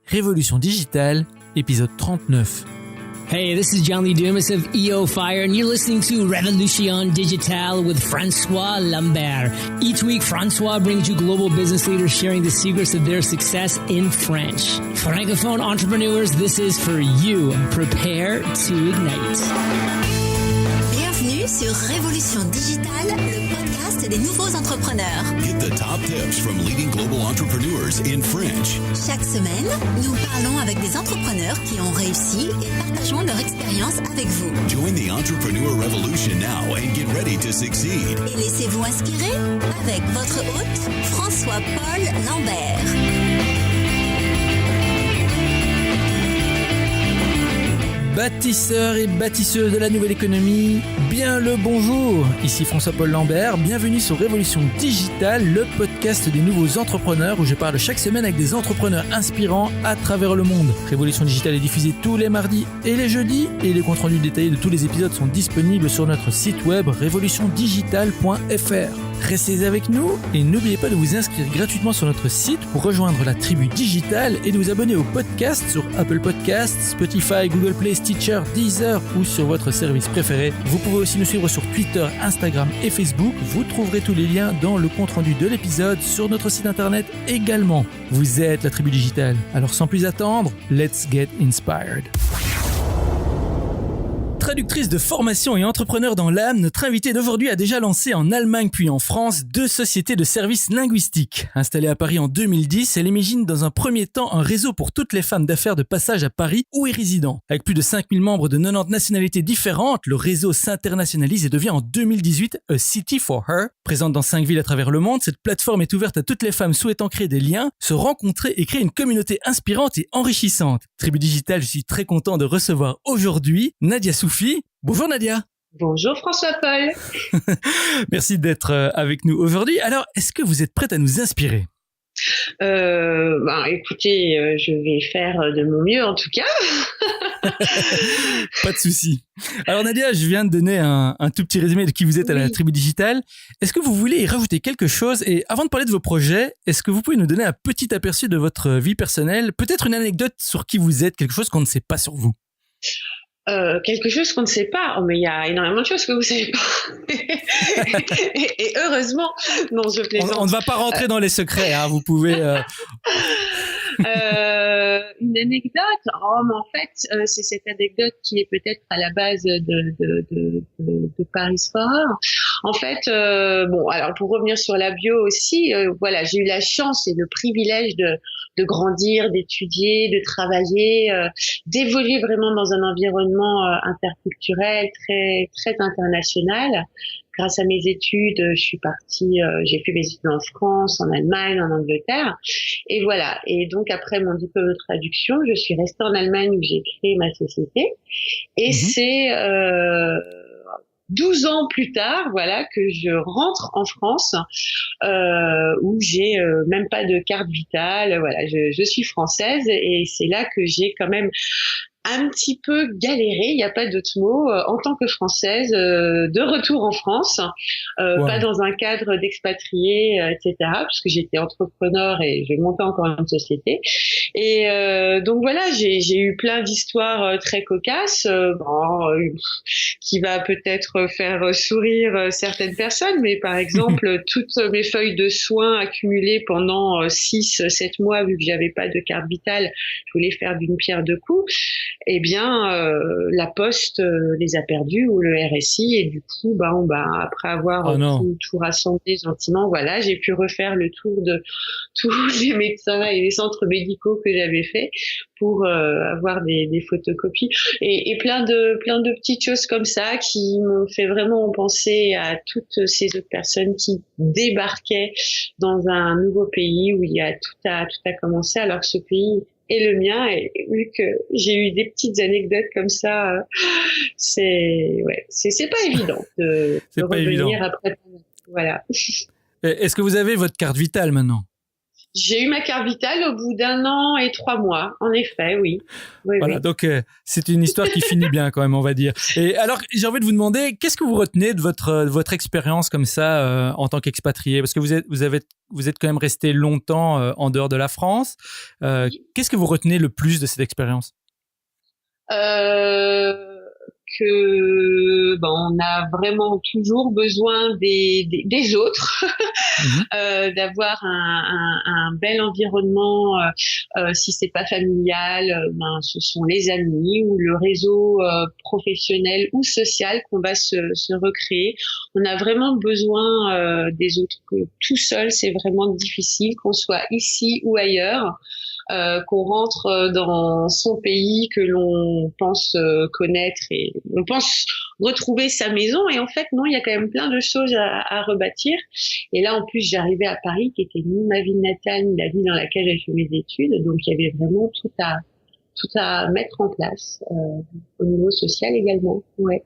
Révolution digitale, épisode 39. Hey, this is John Lee Dumas of EO Fire, and you're listening to Révolution Digitale with François Lambert. Each week, François brings you global business leaders sharing the secrets of their success in French. Francophone entrepreneurs, this is for you. Prepare to ignite. Bienvenue sur Révolution Digitale, le podcast des nouveaux entrepreneurs. Get the top tips from leading global entrepreneurs in French. Chaque semaine, nous parlons avec des entrepreneurs qui ont réussi et partageons leur expérience avec vous. Join the entrepreneur revolution now and get ready to succeed. Et laissez-vous inspirer avec votre hôte, François-Paul Lambert. Bâtisseurs et bâtisseuses de la nouvelle économie, bien le bonjour. Ici François-Paul Lambert, bienvenue sur Révolution Digitale, le podcast des nouveaux entrepreneurs où je parle chaque semaine avec des entrepreneurs inspirants à travers le monde. Révolution Digitale est diffusée tous les mardis et les jeudis et les comptes rendus détaillés de tous les épisodes sont disponibles sur notre site web révolutiondigitale.fr. Restez avec nous et n'oubliez pas de vous inscrire gratuitement sur notre site pour rejoindre la tribu digitale et de vous abonner au podcast sur Apple Podcasts, Spotify, Google Play, Stitcher, Deezer ou sur votre service préféré. Vous pouvez aussi nous suivre sur Twitter, Instagram et Facebook. Vous trouverez tous les liens dans le compte-rendu de l'épisode sur notre site internet également. Vous êtes la tribu digitale. Alors sans plus attendre, let's get inspired. Traductrice de formation et entrepreneur dans l'âme, notre invitée d'aujourd'hui a déjà lancé en Allemagne puis en France 2 sociétés de services linguistiques. Installée à Paris en 2010, elle imagine dans un premier temps un réseau pour toutes les femmes d'affaires de passage à Paris où est résident. Avec plus de 5000 membres de 90 nationalités différentes, le réseau s'internationalise et devient en 2018 A City for Her. Présente dans 5 villes à travers le monde, cette plateforme est ouverte à toutes les femmes souhaitant créer des liens, se rencontrer et créer une communauté inspirante et enrichissante. Tribu Digitale, je suis très content de recevoir aujourd'hui Nadia Soufi. Bonjour Nadia. Bonjour François-Paul. Merci d'être avec nous aujourd'hui. Alors, est-ce que vous êtes prête à nous inspirer ? Écoutez, je vais faire de mon mieux en tout cas. Pas de souci. Alors Nadia, je viens de donner un tout petit résumé de qui vous êtes à la Tribu Digitale. Est-ce que vous voulez y rajouter quelque chose ? Et avant de parler de vos projets, est-ce que vous pouvez nous donner un petit aperçu de votre vie personnelle ? Peut-être une anecdote sur qui vous êtes, quelque chose qu'on ne sait pas sur vous. Quelque chose qu'on ne sait pas. Oh, mais il y a énormément de choses que vous ne savez pas. et heureusement, non, je plaisante. On ne va pas rentrer dans les secrets, hein, vous pouvez... Une anecdote. Oh, mais en fait, c'est cette anecdote qui est peut-être à la base de Paris Sport. En fait, alors pour revenir sur la bio aussi, j'ai eu la chance et le privilège de grandir, d'étudier, de travailler, d'évoluer vraiment dans un environnement interculturel très très international. Grâce à mes études, je suis partie, j'ai fait mes études en France, en Allemagne, en Angleterre, et voilà. Et donc après mon diplôme de traduction, je suis restée en Allemagne où j'ai créé ma société, et c'est 12 ans plus tard, voilà, que je rentre en France, où j'ai même pas de carte vitale, voilà, je suis française, et c'est là que j'ai quand même un petit peu galéré, il n'y a pas d'autre mot, en tant que Française, de retour en France, pas dans un cadre d'expatrié, etc., puisque j'étais entrepreneur et j'ai monté encore une société. Et donc voilà, j'ai eu plein d'histoires très cocasses, qui va peut-être faire sourire certaines personnes, mais par exemple, toutes mes feuilles de soins accumulées pendant 6-7 mois, vu que j'avais pas de carte vitale, je voulais faire d'une pierre deux coups. Eh bien, la Poste les a perdus ou le RSI, et du coup, après avoir tout rassemblé gentiment, voilà, j'ai pu refaire le tour de tous les médecins et les centres médicaux que j'avais fait pour avoir des photocopies et plein de petites choses comme ça qui m'ont fait vraiment penser à toutes ces autres personnes qui débarquaient dans un nouveau pays où tout a commencé, alors que ce pays et le mien, et vu que j'ai eu des petites anecdotes comme ça, c'est pas évident de revenir après. Voilà. Est-ce que vous avez votre carte vitale maintenant ? J'ai eu ma carte vitale au bout d'1 an et 3 mois, en effet, oui. Voilà, Oui. donc c'est une histoire qui finit bien quand même, on va dire. Et alors, j'ai envie de vous demander, qu'est-ce que vous retenez de votre expérience comme ça en tant qu'expatrié? Parce que vous êtes quand même resté longtemps en dehors de la France. Qu'est-ce que vous retenez le plus de cette expérience? Que on a vraiment toujours besoin des autres, d'avoir un bel environnement. Si c'est pas familial, ce sont les amis ou le réseau professionnel ou social qu'on va se recréer. On a vraiment besoin des autres. Que tout seul, c'est vraiment difficile, qu'on soit ici ou ailleurs. Qu'on rentre dans son pays que l'on pense connaître et on pense retrouver sa maison, et en fait non, il y a quand même plein de choses à rebâtir. Et là en plus j'arrivais à Paris qui était ni ma ville natale ni la ville dans laquelle j'ai fait mes études, donc il y avait vraiment tout à mettre en place au niveau social également. Ouais.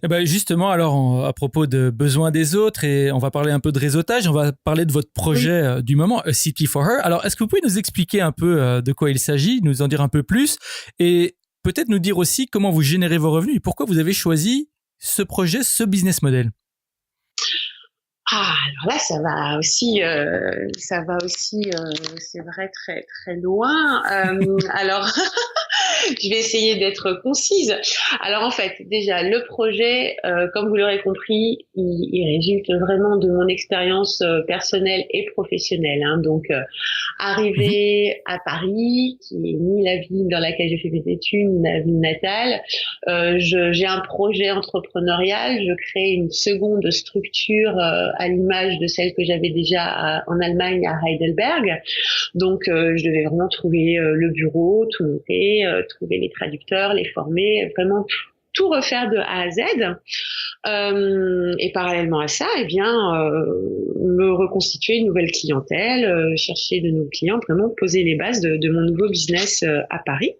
Eh ben justement, alors à propos de besoin des autres, et on va parler un peu de réseautage, on va parler de votre projet du moment, A City for Her. Alors, est-ce que vous pouvez nous expliquer un peu de quoi il s'agit, nous en dire un peu plus, et peut-être nous dire aussi comment vous générez vos revenus et pourquoi vous avez choisi ce projet, ce business model? Alors là, ça va aussi, c'est vrai, très très loin. Alors, je vais essayer d'être concise. Alors en fait, déjà, le projet, comme vous l'aurez compris, il résulte vraiment de mon expérience personnelle et professionnelle. Donc, arriver à Paris, qui est ni la ville dans laquelle j'ai fait mes études, ni ma ville natale, j'ai un projet entrepreneurial. Je crée une seconde structure à l'image de celle que j'avais déjà en Allemagne, à Heidelberg. Donc, je devais vraiment trouver le bureau, tout monter, trouver les traducteurs, les former, vraiment tout refaire de A à Z. Et parallèlement à ça, me reconstituer une nouvelle clientèle, chercher de nouveaux clients, vraiment poser les bases de mon nouveau business à Paris.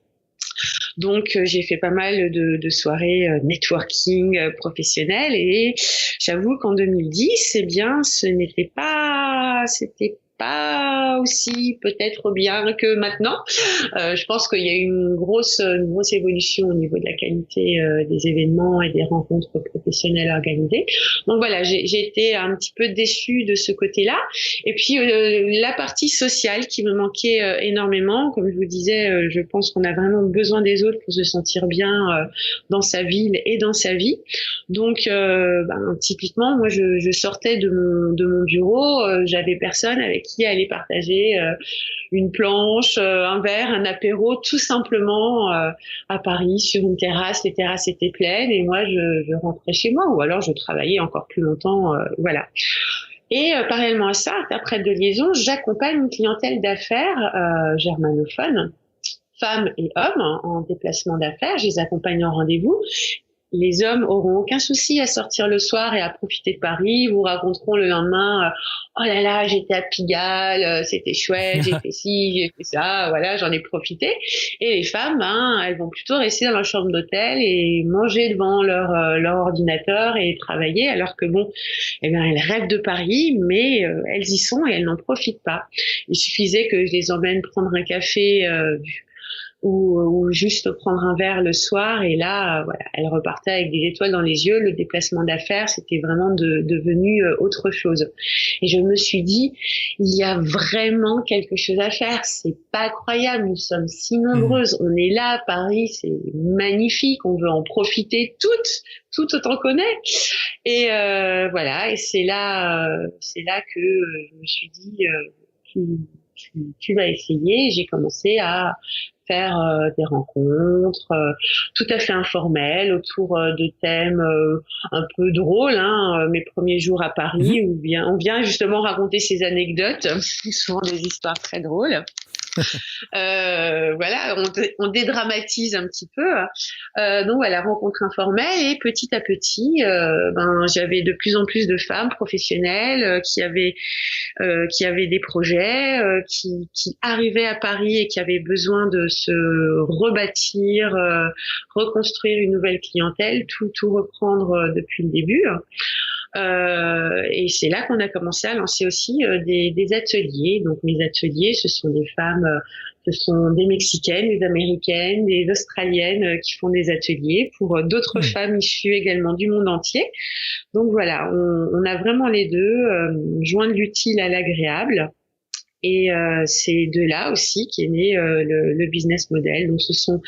Donc, j'ai fait pas mal de soirées networking professionnelles, et j'avoue qu'en 2010, c'était pas aussi peut-être bien que maintenant. Je pense qu'il y a eu une grosse évolution au niveau de la qualité des événements et des rencontres professionnelles organisées. Donc voilà, j'ai été un petit peu déçue de ce côté-là. Et puis la partie sociale qui me manquait énormément. Comme je vous disais, je pense qu'on a vraiment besoin des autres pour se sentir bien dans sa ville et dans sa vie. Donc typiquement, moi je sortais de mon bureau, j'avais personne avec qui aller partager une planche, un verre, un apéro, tout simplement à Paris sur une terrasse. Les terrasses étaient pleines et moi je rentrais chez moi, ou alors je travaillais encore plus longtemps, voilà. Et parallèlement à ça, interprète de liaison, j'accompagne une clientèle d'affaires germanophone, femmes et hommes en déplacement d'affaires. Je les accompagne en rendez-vous. Les hommes auront aucun souci à sortir le soir et à profiter de Paris. Vous raconteront le lendemain, oh là là, j'étais à Pigalle, c'était chouette, j'ai fait ci, j'ai fait ça, voilà, j'en ai profité. Et les femmes, elles vont plutôt rester dans leur chambre d'hôtel et manger devant leur ordinateur et travailler, alors que elles rêvent de Paris, mais elles y sont et elles n'en profitent pas. Il suffisait que je les emmène prendre un café ou juste prendre un verre le soir, et là voilà, elle repartait avec des étoiles dans les yeux. Le déplacement d'affaires, c'était vraiment devenu autre chose. Et je me suis dit, il y a vraiment quelque chose à faire, c'est pas croyable, nous sommes si nombreuses, on est là à Paris, c'est magnifique, on veut en profiter tout autant qu'on est. Et voilà, et c'est là que je me suis dit, tu vas essayer. J'ai commencé à faire des rencontres tout à fait informelles autour de thèmes un peu drôles. Mes premiers jours à Paris, où on vient justement raconter ces anecdotes, souvent des histoires très drôles. Voilà, on dédramatise un petit peu. Donc voilà, rencontre informelle, et petit à petit, j'avais de plus en plus de femmes professionnelles qui avaient des projets, qui arrivaient à Paris et qui avaient besoin de se rebâtir, reconstruire une nouvelle clientèle, tout reprendre depuis le début. Et c'est là qu'on a commencé à lancer aussi des ateliers. Donc mes ateliers, ce sont des femmes, ce sont des Mexicaines, des Américaines, des Australiennes qui font des ateliers pour d'autres femmes issues également du monde entier. Donc voilà, on a vraiment les deux, joindre l'utile à l'agréable. Et c'est de là aussi qu'est né le business model. Donc ce sont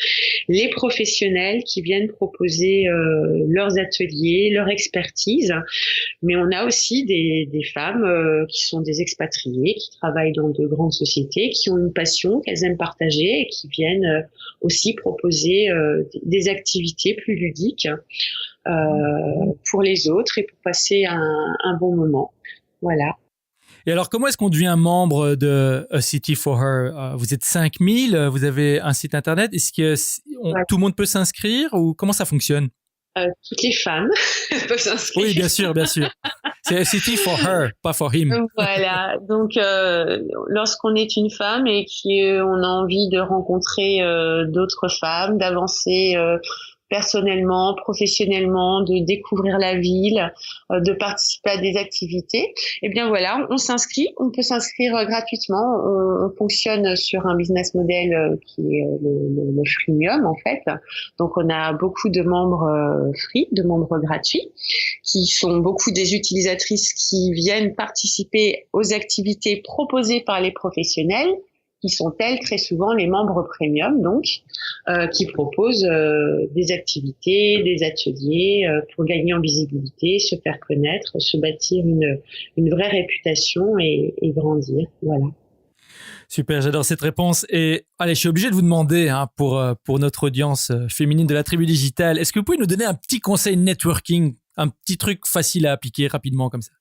les professionnels qui viennent proposer leurs ateliers, leur expertise, mais on a aussi des femmes qui sont des expatriées, qui travaillent dans de grandes sociétés, qui ont une passion qu'elles aiment partager et qui viennent aussi proposer des activités plus ludiques pour les autres et pour passer un bon moment. Voilà. Et alors, comment est-ce qu'on devient membre de A City for Her? Vous êtes 5000, vous avez un site internet. Est-ce que tout le monde peut s'inscrire ou comment ça fonctionne? Toutes les femmes peuvent s'inscrire. Oui, bien sûr, bien sûr. C'est A City for Her, pas for him. Voilà. Donc, lorsqu'on est une femme et qu'on a envie de rencontrer d'autres femmes, d'avancer personnellement, professionnellement, de découvrir la ville, de participer à des activités, eh bien voilà, on s'inscrit, on peut s'inscrire gratuitement. On fonctionne sur un business model qui est le freemium en fait. Donc on a beaucoup de membres free, de membres gratuits, qui sont beaucoup des utilisatrices qui viennent participer aux activités proposées par les professionnels, qui sont elles très souvent les membres premium, donc qui proposent des activités, des ateliers pour gagner en visibilité, se faire connaître, se bâtir une vraie réputation et grandir. Voilà. Super, j'adore cette réponse. Et allez, je suis obligé de vous demander pour notre audience féminine de la tribu digitale, est-ce que vous pouvez nous donner un petit conseil networking, un petit truc facile à appliquer rapidement comme ça?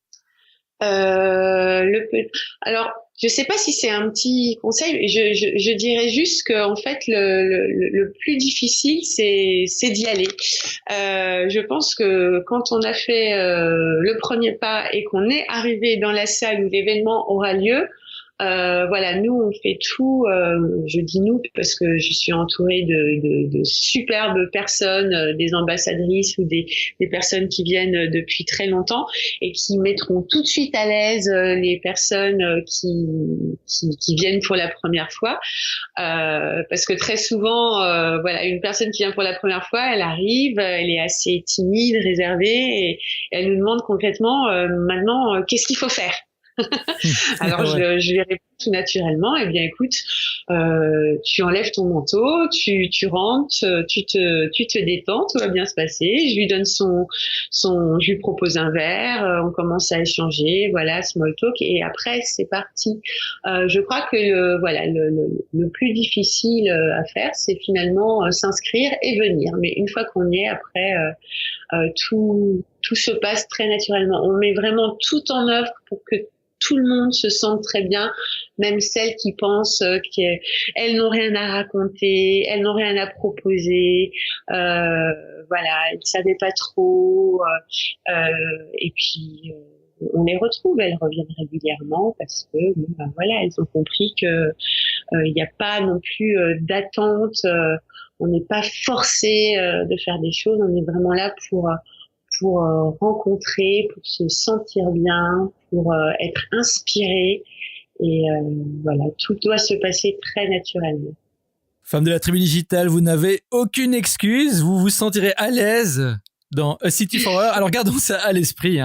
Alors, je sais pas si c'est un petit conseil. Je dirais juste que en fait le plus difficile c'est d'y aller. Je pense que quand on a fait le premier pas et qu'on est arrivé dans la salle où l'événement aura lieu, voilà, nous on fait tout. Je dis nous parce que je suis entourée de superbes personnes, des ambassadrices ou des personnes qui viennent depuis très longtemps et qui mettront tout de suite à l'aise les personnes qui viennent pour la première fois, parce que très souvent, voilà, une personne qui vient pour la première fois, elle arrive, elle est assez timide, réservée et elle nous demande concrètement maintenant qu'est-ce qu'il faut faire. Alors je lui réponds tout naturellement, eh bien écoute, tu enlèves ton manteau, tu rentres, tu te détends, tout va bien se passer. Je lui donne je lui propose un verre, on commence à échanger, voilà, small talk, et après c'est parti. Je crois que le plus difficile à faire, c'est finalement s'inscrire et venir. Mais une fois qu'on y est, après tout se passe très naturellement. On met vraiment tout en œuvre pour que tout le monde se sente très bien, même celles qui pensent qu'elles n'ont rien à raconter, elles n'ont rien à proposer, voilà, elles ne savaient pas trop, et puis on les retrouve, elles reviennent régulièrement parce que voilà, elles ont compris que il n'y a pas non plus d'attente, on n'est pas forcé de faire des choses, on est vraiment là pour rencontrer, pour se sentir bien, pour être inspiré. Et voilà, tout doit se passer très naturellement. Femme de la tribu digitale, vous n'avez aucune excuse, vous vous sentirez à l'aise dans A City for Her. Alors gardons ça à l'esprit.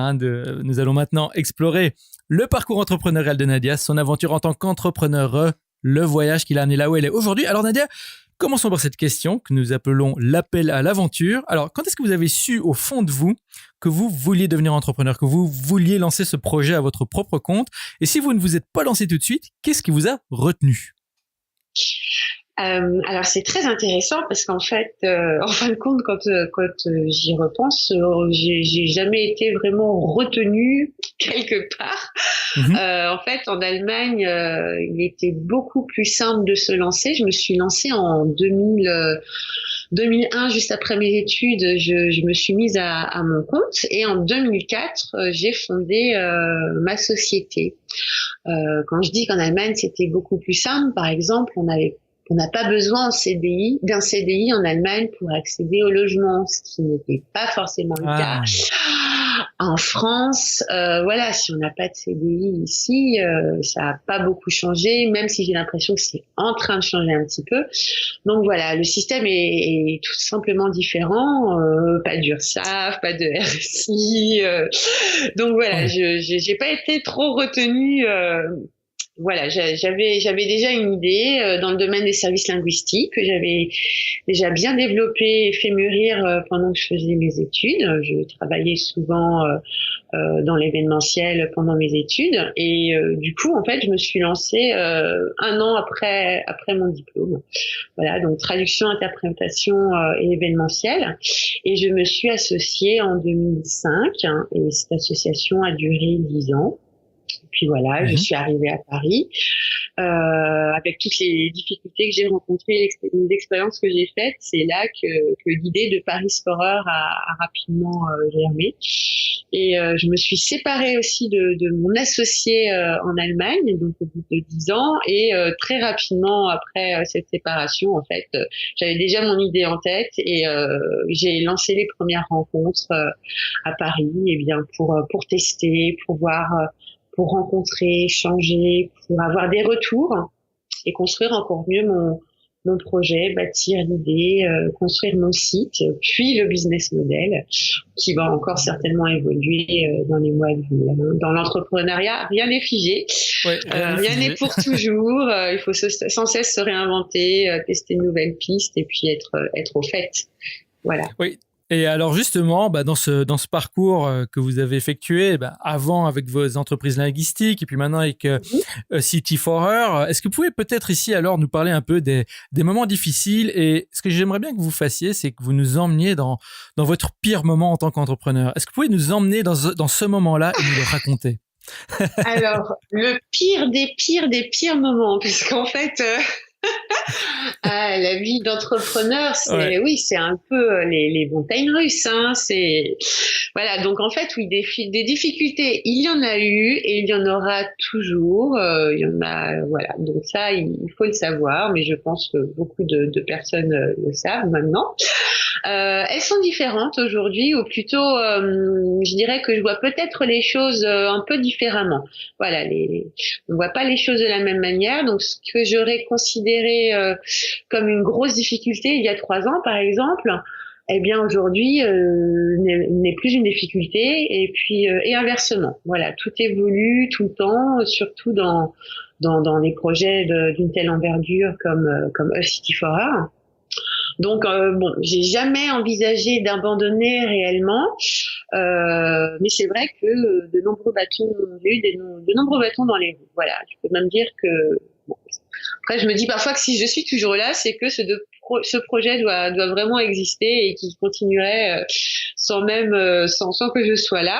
Nous allons maintenant explorer le parcours entrepreneurial de Nadia, son aventure en tant qu'entrepreneur, le voyage qui l'a amenée là où elle est aujourd'hui. Alors Nadia, commençons par cette question que nous appelons l'appel à l'aventure. Alors, quand est-ce que vous avez su au fond de vous que vous vouliez devenir entrepreneur, que vous vouliez lancer ce projet à votre propre compte? Et si vous ne vous êtes pas lancé tout de suite, qu'est-ce qui vous a retenu? Alors c'est très intéressant parce qu'en fait, en fin de compte, quand j'y repense, j'ai jamais été vraiment retenue quelque part. En fait, en Allemagne, il était beaucoup plus simple de se lancer. Je me suis lancée en 2001, juste après mes études. Je me suis mise à mon compte et en 2004, j'ai fondé ma société. Quand je dis qu'en Allemagne, c'était beaucoup plus simple, par exemple, on n'a pas besoin d'un CDI en Allemagne pour accéder au logement, ce qui n'était pas forcément le cas. En France, voilà, si on n'a pas de CDI ici, ça n'a pas beaucoup changé, même si j'ai l'impression que c'est en train de changer un petit peu. Donc voilà, le système est tout simplement différent. Pas d'URSSAF, pas de RSI. Donc voilà, j'ai pas été trop retenue. Voilà, j'avais déjà une idée dans le domaine des services linguistiques que j'avais déjà bien développé et fait mûrir pendant que je faisais mes études. Je travaillais souvent dans l'événementiel pendant mes études et du coup, en fait, je me suis lancée un an après mon diplôme. Voilà, donc traduction, interprétation et événementiel. Et je me suis associée en 2005 et cette association a duré 10 ans. Puis voilà, je suis arrivée à Paris avec toutes les difficultés que j'ai rencontrées, les expériences que j'ai faites. C'est là que l'idée de Paris Forer a rapidement germé. Et je me suis séparée aussi de mon associé en Allemagne, donc au bout de 10 ans. Et très rapidement après cette séparation, en fait, j'avais déjà mon idée en tête et j'ai lancé les premières rencontres à Paris, et bien pour tester, pour voir. Pour rencontrer, échanger, pour avoir des retours et construire encore mieux mon projet, bâtir l'idée, construire mon site, puis le business model qui va encore certainement évoluer dans les mois à venir. Dans l'entrepreneuriat, rien n'est figé, rien n'est pour toujours. Il faut sans cesse se réinventer, tester de nouvelles pistes et puis être au fait. Voilà. Oui. Et alors justement, dans ce parcours que vous avez effectué, avant avec vos entreprises linguistiques et puis maintenant avec City4Her, est-ce que vous pouvez peut-être ici alors nous parler un peu des moments difficiles, et ce que j'aimerais bien que vous fassiez, c'est que vous nous emmeniez dans votre pire moment en tant qu'entrepreneur. Est-ce que vous pouvez nous emmener dans ce moment-là et nous le raconter? Alors, le pire des pires moments, puisqu'en fait... la vie d'entrepreneur, c'est un peu les montagnes russes, hein. C'est voilà. Donc en fait, oui, des difficultés, il y en a eu et il y en aura toujours. Il y en a, voilà. Donc ça, il faut le savoir, mais je pense que beaucoup de personnes le savent maintenant. Elles sont différentes aujourd'hui, ou plutôt, je dirais que je vois peut-être les choses un peu différemment. Voilà, on voit pas les choses de la même manière. Donc, ce que j'aurais considéré comme une grosse difficulté il y a 3 ans, par exemple, eh bien aujourd'hui n'est plus une difficulté. Et puis et inversement. Voilà, tout évolue tout le temps, surtout dans les projets d'une telle envergure comme City4Her. Donc j'ai jamais envisagé d'abandonner réellement, mais c'est vrai que j'ai eu de nombreux bâtons dans les roues. Voilà, je peux même dire que après je me dis parfois que si je suis toujours là, c'est que ce projet doit vraiment exister et qu'il continuerait sans que je sois là.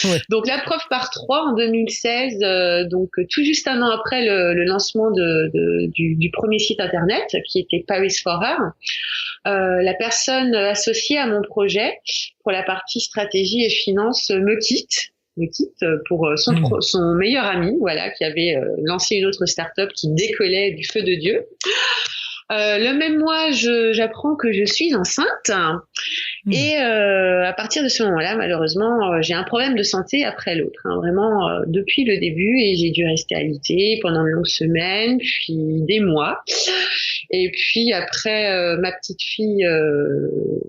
Ouais. Donc la preuve par 3 en 2016, donc tout juste un an après le lancement du premier site internet qui était Paris4Her, la personne associée à mon projet pour la partie stratégie et finance me quitte pour son meilleur ami, voilà, qui avait lancé une autre start-up qui décollait du feu de Dieu. Le même mois, j'apprends que je suis enceinte. Et à partir de ce moment-là, malheureusement, j'ai un problème de santé après l'autre, hein, vraiment depuis le début, et j'ai dû rester alitée pendant de longues semaines, puis des mois. Et puis après, ma petite fille,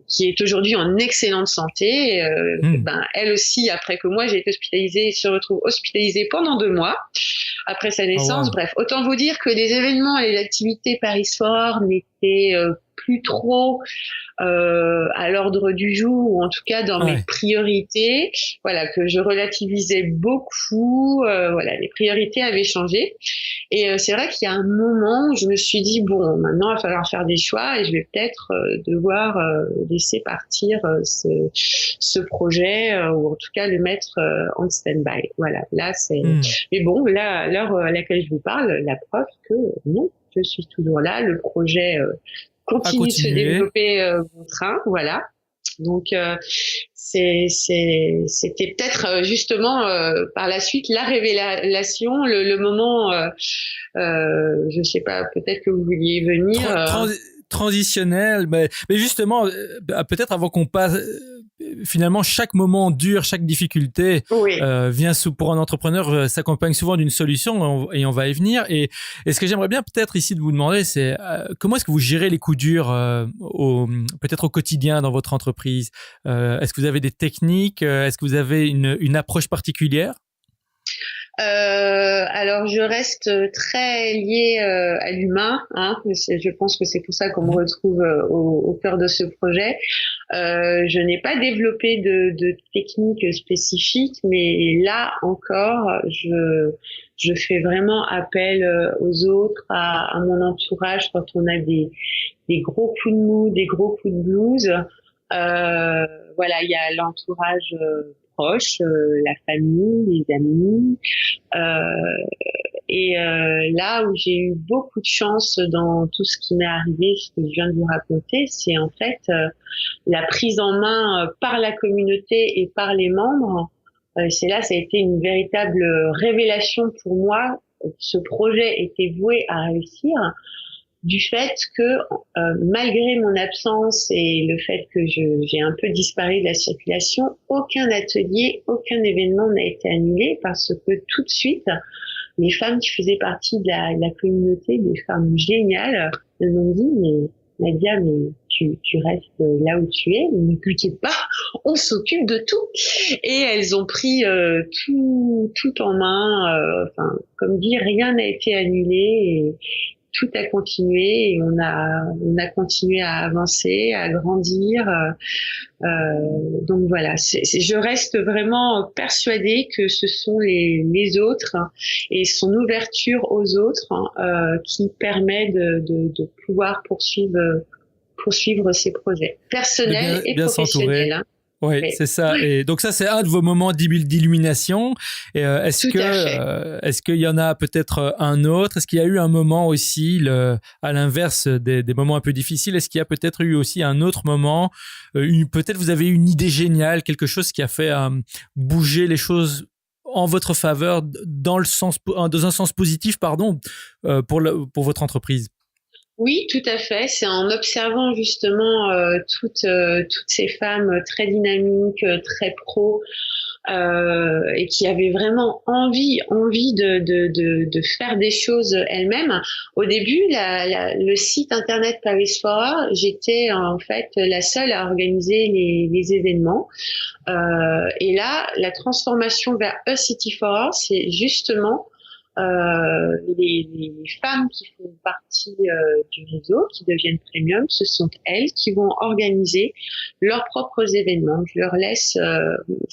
qui est aujourd'hui en excellente santé, elle aussi, après que moi j'ai été hospitalisée, se retrouve hospitalisée pendant 2 mois après sa naissance. Oh wow. Bref, autant vous dire que les événements et les activités Paris4Her n'étaient plus trop à l'ordre du jour, ou en tout cas dans mes priorités. Voilà, que je relativisais beaucoup. Voilà, les priorités avaient changé. Et c'est vrai qu'il y a un moment où je me suis dit, bon, maintenant il va falloir faire des choix et je vais peut-être devoir laisser partir ce projet, ou en tout cas le mettre en stand-by. Voilà, là c'est... Mais bon, là, à l'heure à laquelle je vous parle, la preuve que non, je suis toujours là, le projet continue de se développer bon train, voilà. Donc c'était peut-être justement par la suite la révélation, le moment, je sais pas, peut-être que vous vouliez venir transitionnel, mais justement peut-être avant qu'on passe finalement, chaque moment dur, chaque difficulté Oui. pour un entrepreneur, s'accompagne souvent d'une solution et on va y venir. Et ce que j'aimerais bien peut-être ici de vous demander, c'est comment est-ce que vous gérez les coups durs peut-être au quotidien dans votre entreprise? Est-ce que vous avez des techniques? Est-ce que vous avez une approche particulière? Alors je reste très liée à l'humain, hein. Je pense que c'est pour ça qu'on me retrouve au cœur de ce projet. Je n'ai pas développé de technique spécifique, mais là encore, je fais vraiment appel aux autres, à mon entourage quand on a des gros coups de mou, des gros coups de blues. Voilà, il y a l'entourage proche, la famille, les amis. Là où j'ai eu beaucoup de chance dans tout ce qui m'est arrivé, ce que je viens de vous raconter, c'est en fait la prise en main par la communauté et par les membres. Ça a été une véritable révélation pour moi. Ce projet était voué à réussir, du fait que malgré mon absence et le fait que j'ai un peu disparu de la circulation, aucun atelier, aucun événement n'a été annulé, parce que tout de suite, les femmes qui faisaient partie de la communauté, des femmes géniales, elles m'ont dit, mais Nadia, mais tu restes là où tu es, ne t'inquiète pas, on s'occupe de tout. Et elles ont pris tout en main. Comme dit, rien n'a été annulé. Et tout a continué et on a continué à avancer, à grandir. Donc voilà, je reste vraiment persuadée que ce sont les autres et son ouverture aux autres qui permet de pouvoir poursuivre ses projets personnels et professionnels. Hein. Oui, c'est ça. Et donc ça, c'est un de vos moments d'illumination. Et est-ce qu'il y en a peut-être un autre? Est-ce qu'il y a eu un moment aussi, à l'inverse des moments un peu difficiles, est-ce qu'il y a peut-être eu aussi un autre moment, peut-être vous avez eu une idée géniale, quelque chose qui a fait bouger les choses en votre faveur dans un sens positif, pour votre entreprise? Oui, tout à fait. C'est en observant justement toutes ces femmes très dynamiques, très pro, et qui avaient vraiment envie de faire des choses elles-mêmes. Au début, le site internet Paris Fora, j'étais en fait la seule à organiser les événements. Et là, la transformation vers A City Fora, c'est justement les femmes qui font partie du réseau, qui deviennent premium, ce sont elles qui vont organiser leurs propres événements. Je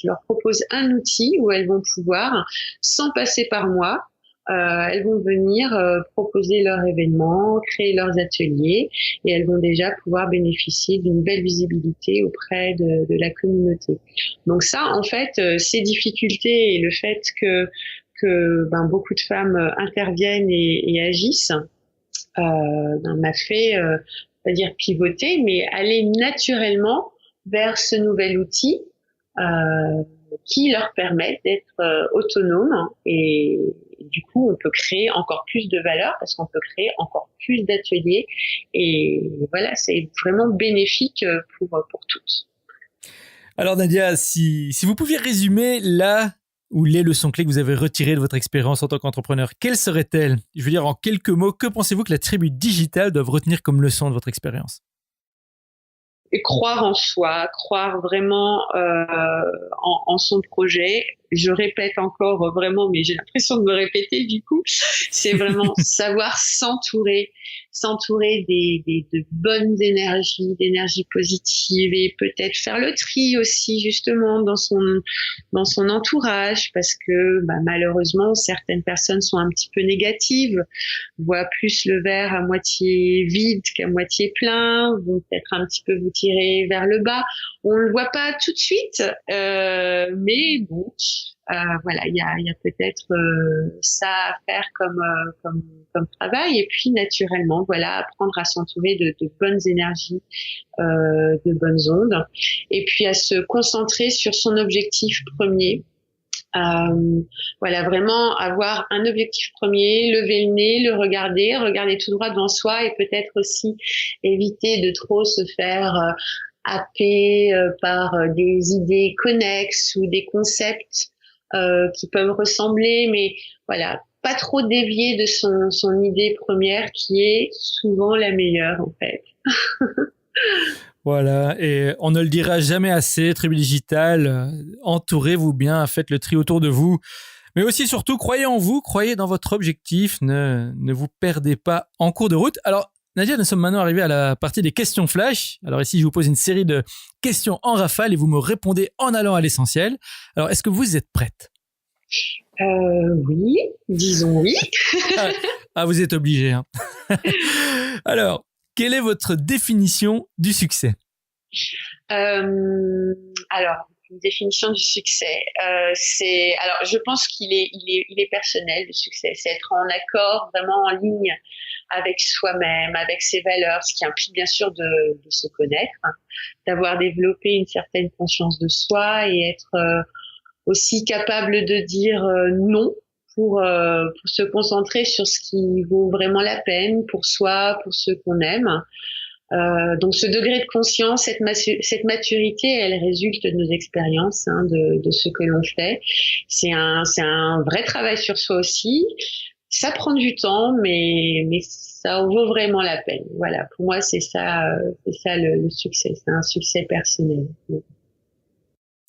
leur propose un outil où elles vont pouvoir, sans passer par moi, elles vont venir proposer leur événement, créer leurs ateliers, et elles vont déjà pouvoir bénéficier d'une belle visibilité auprès de la communauté. Donc ça, en fait, ces difficultés et le fait que beaucoup de femmes interviennent et agissent, m'a fait, pas dire pivoter, mais aller naturellement vers ce nouvel outil qui leur permet d'être autonomes, et du coup on peut créer encore plus de valeur parce qu'on peut créer encore plus d'ateliers, et voilà, c'est vraiment bénéfique pour toutes. Alors Nadia, si vous pouviez résumer ou les leçons clés que vous avez retirées de votre expérience en tant qu'entrepreneur, quelles seraient-elles? Je veux dire, en quelques mots, que pensez-vous que la tribu digitale doit retenir comme leçon de votre expérience? Et croire en soi, croire vraiment en son projet. Je répète encore vraiment, mais j'ai l'impression de me répéter du coup. C'est vraiment savoir s'entourer de bonnes énergies, d'énergie positive, et peut-être faire le tri aussi justement dans son entourage, parce que malheureusement certaines personnes sont un petit peu négatives, voient plus le verre à moitié vide qu'à moitié plein, vont peut-être un petit peu vous tirer vers le bas. On le voit pas tout de suite, mais bon, voilà, il y a peut-être ça à faire comme travail, et puis naturellement, voilà, apprendre à s'entourer de bonnes énergies, de bonnes ondes, et puis à se concentrer sur son objectif premier. Voilà, vraiment avoir un objectif premier, lever le nez, le regarder tout droit devant soi, et peut-être aussi éviter de trop se faire happé par des idées connexes ou des concepts qui peuvent ressembler, mais voilà, pas trop dévier de son idée première qui est souvent la meilleure en fait. Voilà, et on ne le dira jamais assez, Tribu Digital, entourez-vous bien, faites le tri autour de vous, mais aussi surtout, croyez en vous, croyez dans votre objectif, ne vous perdez pas en cours de route. Alors, Nadia, nous sommes maintenant arrivés à la partie des questions flash. Alors ici, je vous pose une série de questions en rafale et vous me répondez en allant à l'essentiel. Alors, est-ce que vous êtes prête ? Oui, disons oui. Vous êtes obligé. Hein. Alors, quelle est votre définition du succès ? Alors, une définition du succès, alors je pense qu'il est personnel, le succès. C'est être en accord, vraiment en ligne avec soi-même, avec ses valeurs, ce qui implique bien sûr de se connaître, hein, d'avoir développé une certaine conscience de soi et être aussi capable de dire non pour se concentrer sur ce qui vaut vraiment la peine pour soi, pour ceux qu'on aime. Donc ce degré de conscience, cette maturité, elle résulte de nos expériences, hein, de ce que l'on fait. C'est un vrai travail sur soi aussi. Ça prend du temps, mais ça en vaut vraiment la peine. Voilà, pour moi c'est ça le succès. C'est un succès personnel.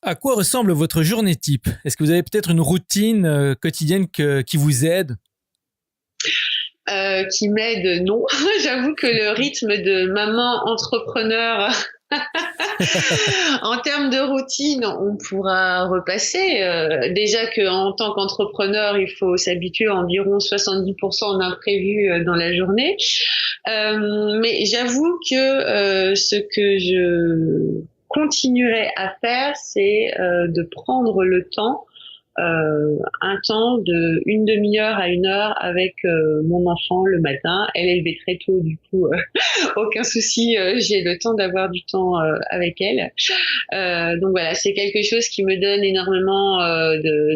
À quoi ressemble votre journée type ? Est-ce que vous avez peut-être une routine quotidienne qui vous aide ? Qui m'aide, non. J'avoue que le rythme de maman entrepreneur, en termes de routine, on pourra repasser. Déjà qu'en tant qu'entrepreneur, il faut s'habituer à environ 70% d'imprévus dans la journée. Mais j'avoue que ce que je continuerai à faire, c'est de prendre le temps, un temps de une demi-heure à 1 heure avec mon enfant le matin. Elle est levée très tôt, du coup aucun souci, j'ai le temps d'avoir du temps avec elle. Donc voilà, c'est quelque chose qui me donne énormément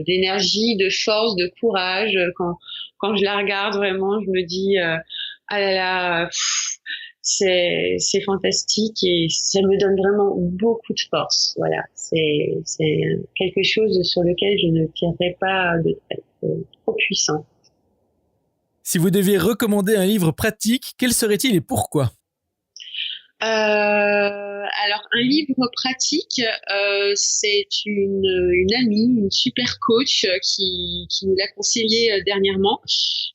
d'énergie, de force, de courage. Quand je la regarde, vraiment, je me dis ah là là, c'est fantastique et ça me donne vraiment beaucoup de force. Voilà, c'est quelque chose sur lequel je ne tirerai pas de trait. C'est trop puissant. Si vous deviez recommander un livre pratique, quel serait-il et pourquoi ? Alors un livre pratique, c'est une amie, une super coach qui nous l'a conseillé dernièrement.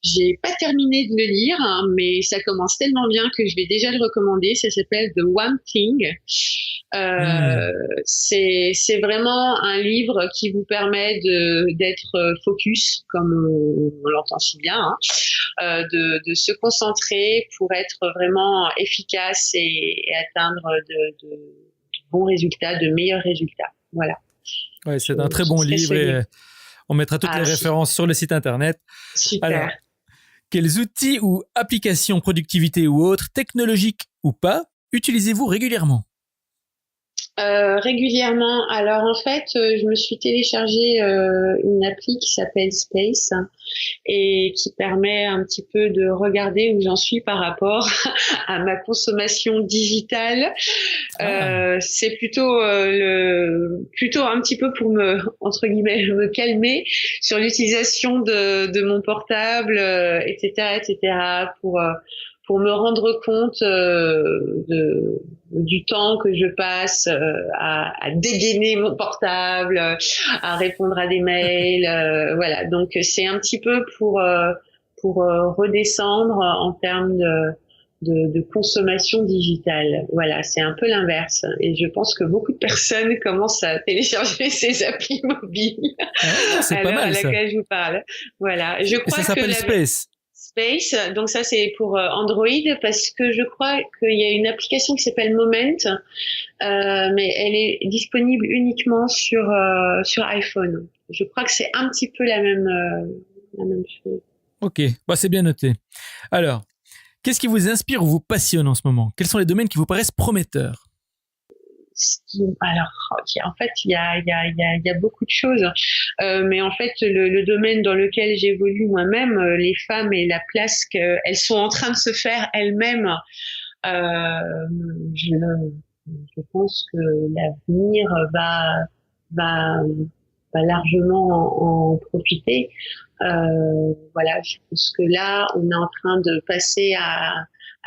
J'ai pas terminé de le lire, hein, mais ça commence tellement bien que je vais déjà le recommander. Ça s'appelle The One Thing. C'est vraiment un livre qui vous permet d'être focus, comme on l'entend si bien, hein, de se concentrer pour être vraiment efficace et atteindre de bons résultats, de meilleurs résultats. Voilà. Ouais, c'est un très bon livre et on mettra toutes les références sur le site internet. Super. Alors, quels outils ou applications productivité ou autres, technologiques ou pas, utilisez-vous régulièrement ? Régulièrement. Alors en fait, je me suis téléchargé une appli qui s'appelle Space et qui permet un petit peu de regarder où j'en suis par rapport à ma consommation digitale. C'est plutôt un petit peu pour entre guillemets me calmer sur l'utilisation de mon portable, etc., pour me rendre compte du temps que je passe à dégainer mon portable, à répondre à des mails, voilà. Donc c'est un petit peu pour redescendre en termes de consommation digitale. Voilà, c'est un peu l'inverse. Et je pense que beaucoup de personnes commencent à télécharger ces applis mobiles c'est pas mal, à laquelle je vous parle. Voilà, je crois et ça s'appelle Space. Space, donc ça c'est pour Android, parce que je crois qu'il y a une application qui s'appelle Moment, mais elle est disponible uniquement sur iPhone. Je crois que c'est un petit peu la même chose. Ok, c'est bien noté. Alors, qu'est-ce qui vous inspire ou vous passionne en ce moment ? Quels sont les domaines qui vous paraissent prometteurs ? Alors, en fait, il y a beaucoup de choses, mais en fait, le domaine dans lequel j'évolue moi-même, les femmes et la place qu'elles sont en train de se faire elles-mêmes, je pense que l'avenir va largement en profiter. Voilà, je pense que là, on est en train de passer à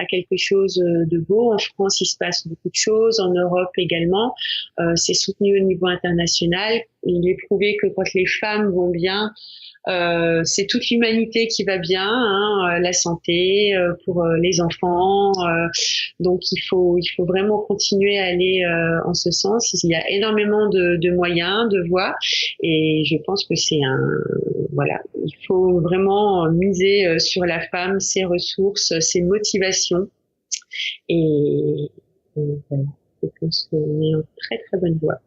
quelque chose de beau. En France, il se passe beaucoup de choses. En Europe également. C'est soutenu au niveau international. Il est prouvé que quand les femmes vont bien, c'est toute l'humanité qui va bien, hein, la santé pour les enfants. Donc il faut vraiment continuer à aller en ce sens. Il y a énormément de moyens, de voies, et je pense que voilà, il faut vraiment miser sur la femme, ses ressources, ses motivations, et voilà, je pense qu'on est en très très bonne voie.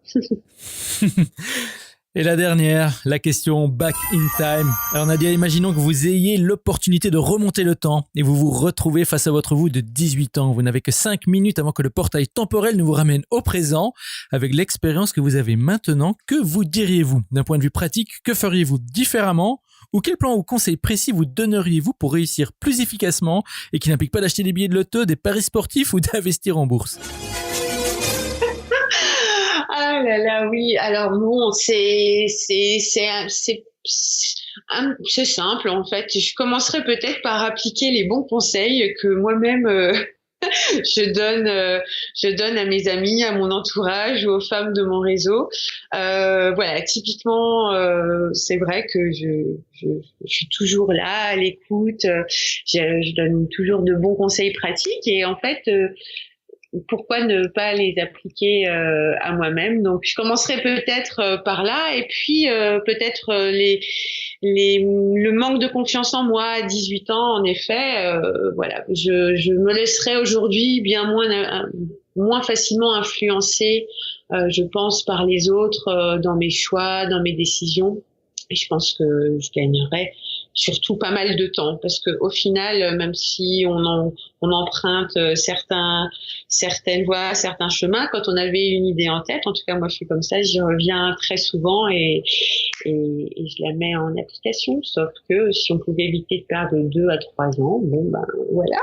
Et la dernière, la question back in time. Alors Nadia, imaginons que vous ayez l'opportunité de remonter le temps et vous vous retrouvez face à votre vous de 18 ans. Vous n'avez que 5 minutes avant que le portail temporel ne vous ramène au présent. Avec l'expérience que vous avez maintenant, que vous diriez-vous? D'un point de vue pratique, que feriez-vous différemment? Ou quel plan ou conseil précis vous donneriez-vous pour réussir plus efficacement et qui n'implique pas d'acheter des billets de loto, des paris sportifs ou d'investir en bourse? Ah là là, oui. Alors bon, c'est simple en fait. Je commencerai peut-être par appliquer les bons conseils que moi-même je donne à mes amis, à mon entourage ou aux femmes de mon réseau. Voilà, typiquement, c'est vrai que je suis toujours là à l'écoute. Je donne toujours de bons conseils pratiques, et en fait, pourquoi ne pas les appliquer à moi-même? Donc je commencerai peut-être par là, et puis peut-être le manque de confiance en moi à 18 ans, en effet, voilà, je me laisserai aujourd'hui bien moins facilement influencer, je pense, par les autres dans mes choix, dans mes décisions. Et je pense que je gagnerai surtout pas mal de temps, parce que au final, même si on emprunte certaines voies, certains chemins, quand on avait une idée en tête, en tout cas moi je suis comme ça, j'y reviens très souvent et je la mets en application. Sauf que si on pouvait éviter de perdre 2 à 3 ans, bon ben voilà.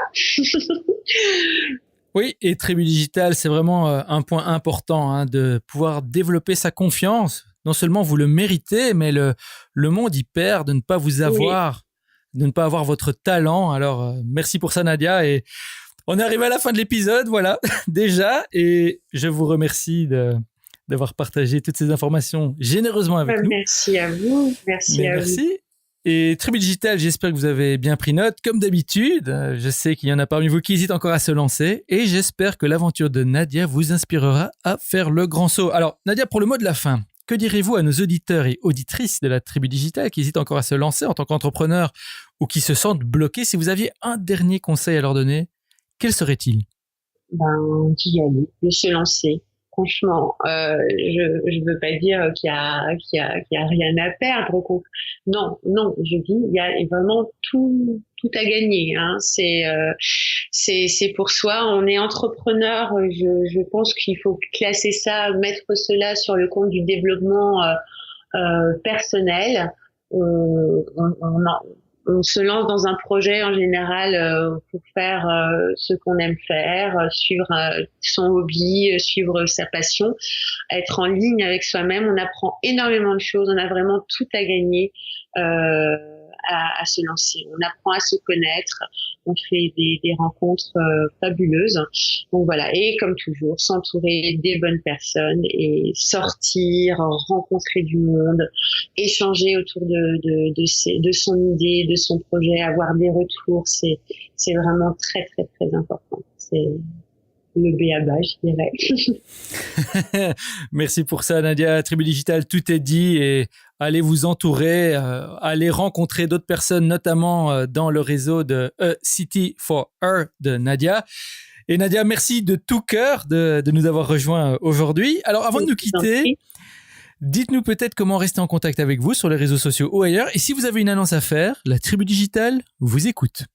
Oui, et Tribu Digital, c'est vraiment un point important, hein, de pouvoir développer sa confiance. Non seulement vous le méritez, mais le monde y perd de ne pas vous avoir, oui, de ne pas avoir votre talent. Alors, merci pour ça, Nadia. Et on est arrivé à la fin de l'épisode, voilà, déjà. Et je vous remercie d'avoir partagé toutes ces informations généreusement avec nous. Merci à vous. Merci. Et Tribu Digital, j'espère que vous avez bien pris note. Comme d'habitude, je sais qu'il y en a parmi vous qui hésitent encore à se lancer. Et j'espère que l'aventure de Nadia vous inspirera à faire le grand saut. Alors, Nadia, pour le mot de la fin, que direz-vous à nos auditeurs et auditrices de la Tribu Digital qui hésitent encore à se lancer en tant qu'entrepreneurs ou qui se sentent bloqués? Si vous aviez un dernier conseil à leur donner, quel serait-il? D'y aller, de se lancer. Franchement, je veux pas dire qu'il y a rien à perdre. Non, je dis il y a vraiment tout à gagner. Hein. C'est pour soi. On est entrepreneur. Je pense qu'il faut classer ça, mettre cela sur le compte du développement personnel. On se lance dans un projet en général pour faire ce qu'on aime faire, suivre son hobby, suivre sa passion, être en ligne avec soi-même. On apprend énormément de choses, on a vraiment tout à gagner à se lancer. On apprend à se connaître, on fait des rencontres fabuleuses. Donc voilà, et comme toujours, s'entourer des bonnes personnes et sortir, rencontrer du monde, échanger autour de son idée, de son projet, avoir des retours, c'est vraiment très très très important. C'est le b.a.-ba, je dirais. Merci pour ça, Nadia. Tribu Digital, tout est dit, et allez vous entourer, allez rencontrer d'autres personnes, notamment dans le réseau de A City for Her de Nadia. Et Nadia, merci de tout cœur de nous avoir rejoints aujourd'hui. Alors, avant de nous quitter, dites-nous peut-être comment rester en contact avec vous sur les réseaux sociaux ou ailleurs. Et si vous avez une annonce à faire, la Tribu Digital vous écoute.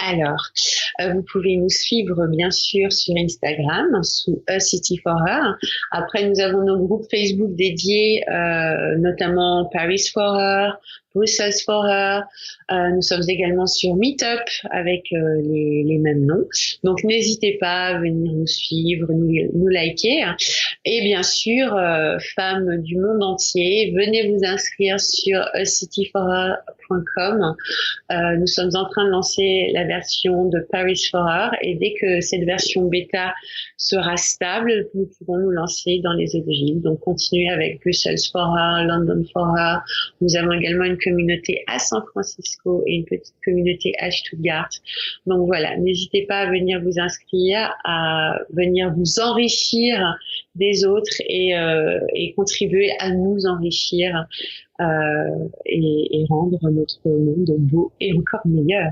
Alors, vous pouvez nous suivre bien sûr sur Instagram sous A City for Her. Après, nous avons nos groupes Facebook dédiés, notamment Paris for Her, Brussels for Her. Nous sommes également sur Meetup avec les mêmes noms. Donc, n'hésitez pas à venir nous suivre, nous liker. Et bien sûr, femmes du monde entier, venez vous inscrire sur acityforher.com. Nous sommes en train de lancer la version de Paris for Her et dès que cette version bêta sera stable, nous pourrons nous lancer dans les autres villes. Donc, continuez avec Brussels for Her, London for Her. Nous avons également une communauté à San Francisco et une petite communauté à Stuttgart. Donc voilà, n'hésitez pas à venir vous inscrire, à venir vous enrichir des autres et contribuer à nous enrichir et rendre notre monde beau et encore meilleur.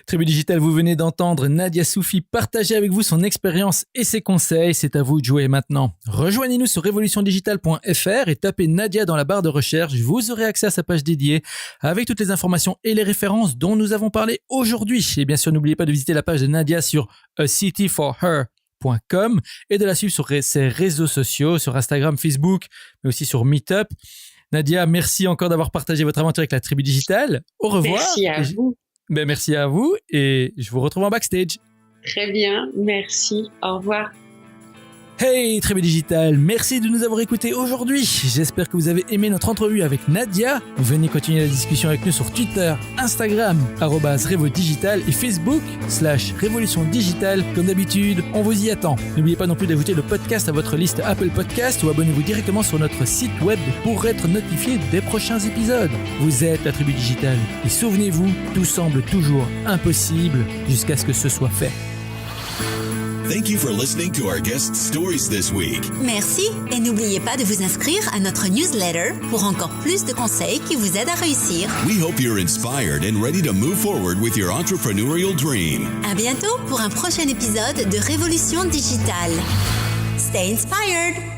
Tribu Digital, vous venez d'entendre Nadia Soufi partager avec vous son expérience et ses conseils. C'est à vous de jouer maintenant. Rejoignez-nous sur révolutiondigitale.fr et tapez Nadia dans la barre de recherche. Vous aurez accès à sa page dédiée avec toutes les informations et les références dont nous avons parlé aujourd'hui. Et bien sûr, n'oubliez pas de visiter la page de Nadia sur acityforher.com et de la suivre sur ses réseaux sociaux, sur Instagram, Facebook, mais aussi sur Meetup. Nadia, merci encore d'avoir partagé votre aventure avec la Tribu Digital. Au revoir. Merci à vous. Merci à vous et je vous retrouve en backstage. Très bien, merci. Au revoir. Hey Tribu Digital, merci de nous avoir écoutés aujourd'hui. J'espère que vous avez aimé notre entrevue avec Nadia. Venez continuer la discussion avec nous sur Twitter, Instagram, @RevoDigital et Facebook /Révolution Digitale. Comme d'habitude, on vous y attend. N'oubliez pas non plus d'ajouter le podcast à votre liste Apple Podcast ou abonnez-vous directement sur notre site web pour être notifié des prochains épisodes. Vous êtes la Tribu Digitale et souvenez-vous, tout semble toujours impossible jusqu'à ce que ce soit fait. Thank you for listening to our guest stories this week. Merci et n'oubliez pas de vous inscrire à notre newsletter pour encore plus de conseils qui vous aident à réussir. We hope you're inspired and ready to move forward with your entrepreneurial dream. À bientôt pour un prochain épisode de Révolution Digitale. Stay inspired!